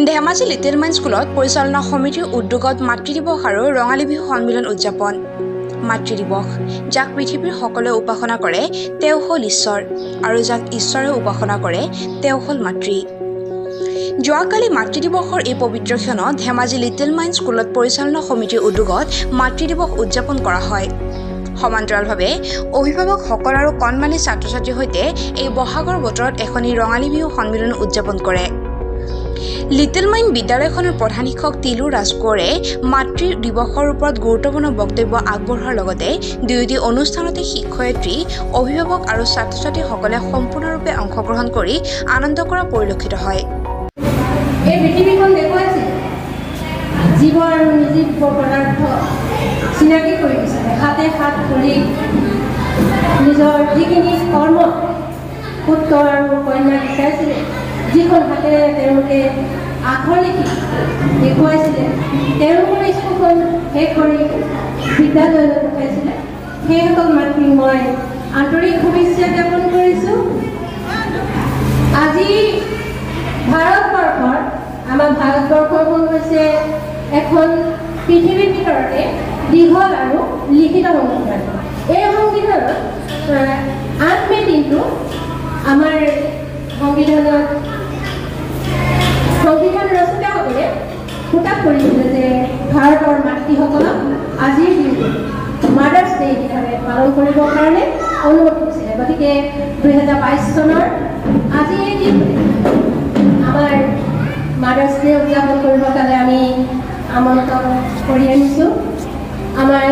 Dhemaji little mind স্কুলত পৰিচালনা সমিতিৰ উদ্যোগত মাতৃ দিৱস আৰু ৰঙালী বিহু সন্মিলন উদযাপন। মাতৃ দিৱস, যাক পৃথিৱীৰ সকলোৱে উপাসনা কৰে তেওঁ হ'ল ঈশ্বৰ, আৰু যাক ঈশ্বৰে উপাসনা কৰে তেওঁ হ'ল মাতৃ। যোৱাকালি মাতৃ দিৱসৰ এই পবিত্ৰ ক্ষণত ধেমাজি লিটিল মাইন্ড স্কুলত পৰিচালনা সমিতিৰ উদ্যোগত মাতৃ দিৱস উদযাপন কৰা হয়। সমান্তৰালভাৱে অভিভাৱকসকল আৰু কণমানি ছাত্ৰ ছাত্ৰীৰ সৈতে এই বহাগৰ বতৰত এখনি ৰঙালী বিহু সন্মিলন উদযাপন কৰে। লিটিল মাইন্ড বিদ্যালয়খনৰ প্ৰধান শিক্ষক তিলু ৰাজকোঁৱৰে মাতৃ দিৱসৰ ওপৰত গুৰুত্বপূৰ্ণ বক্তব্য আগবঢ়োৱাৰ লগতে দুয়োটি অনুষ্ঠানতে শিক্ষয়িত্ৰী, অভিভাৱক আৰু ছাত্ৰ ছাত্ৰীসকলে সম্পূৰ্ণৰূপে অংশগ্ৰহণ কৰি আনন্দ কৰা পৰিলক্ষিত হয়। এই পৃথিৱীখন দেখুৱাইছে জীৱ আৰু নিৰ্জীৱ পদাৰ্থ চিনাকি কৰি দিছে, হাতে হাত ধৰি নিজৰ যিখিনি কৰ্ম পুত্ৰ আৰু কন্যাক শিকাইছিলে, যিখন হাতেৰে তেওঁলোকে আখৰ লিখি দেখুৱাইছিলে, তেওঁলোকৰ স্কুলখন শেষ কৰি বিদ্যালয়লৈ পঠাইছিলে, সেইসকল মাতৃক মই আন্তৰিক শুভেচ্ছা জ্ঞাপন কৰিছোঁ। আজি আমাৰ ভাৰতবৰ্ষখন হৈছে এখন পৃথিৱীৰ ভিতৰতে দীঘল আৰু লিখিত সংবিধান। এই সংবিধানত 8 মে দিনটো আমাৰ সংবিধান ৰচয়িতাসকলে প্ৰকাশ কৰিছিলে যে ভাৰতৰ মাতৃসকলক আজিৰ দিনটো মাদাৰ্ছ ডে হিচাপে পালন কৰিবৰ কাৰণে অনুৰোধ কৰিছিলে। গতিকে 2022 চনৰ আজি এই দিনটোতে আমাৰ মাদাৰ্ছ ডে উদযাপন কৰিবৰ কাৰণে আমি আমন্ত্ৰণ কৰি আনিছোঁ। আমাৰ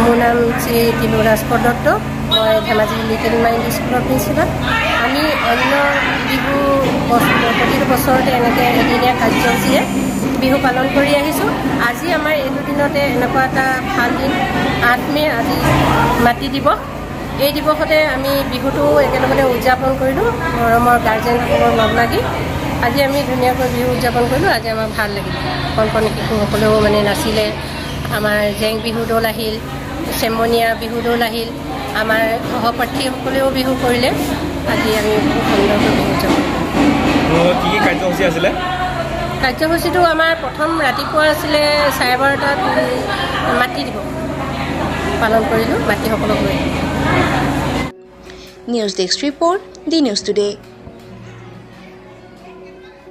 মোৰ নাম শ্ৰী তিলু ৰাজকোঁৱৰ দত্ত। মই ধেমাজি লিটিল মাইন্ড স্কুলৰ প্ৰিন্সিপাল। আমি অন্য বিহু প্ৰতিটো বছৰতে এনেকৈ এদিনীয়া কাৰ্যসূচীৰে বিহু পালন কৰি আহিছোঁ। আজি আমাৰ এইটো দিনতে এনেকুৱা এটা ভাল দিন, 8 মে আজি মাতৃ দিৱস। এই দিৱসতে আমি বিহুটো একেলগতে উদযাপন কৰিলোঁ মৰমৰ গাৰ্জেনসকলৰ লগ লাগি। আজি আমি ধুনীয়াকৈ বিহু উদযাপন কৰিলোঁ। আজি আমাৰ ভাল লাগিল। কণ শিশুসকলেও মানে নাচিলে, আমাৰ জেং বিহু দল আহিল, চেমনীয়া বিহু দল আহিল, আমাৰ সহপাঠীসকলেও বিহু কৰিলে। আজি আমি বহুত সুন্দৰকৈ বিহু উদযাপন কৰিলোঁ। কি কি কাৰ্যসূচী আছিলে? কাৰ্যসূচীটো আমাৰ প্ৰথম ৰাতিপুৱা আছিলে 12:30টাত মাতৃ দিৱস পালন কৰিলোঁ মাতৃসকলক লৈ। নিউজ ডেস্ক ৰিপৰ্ট, দি নিউজ টুডে।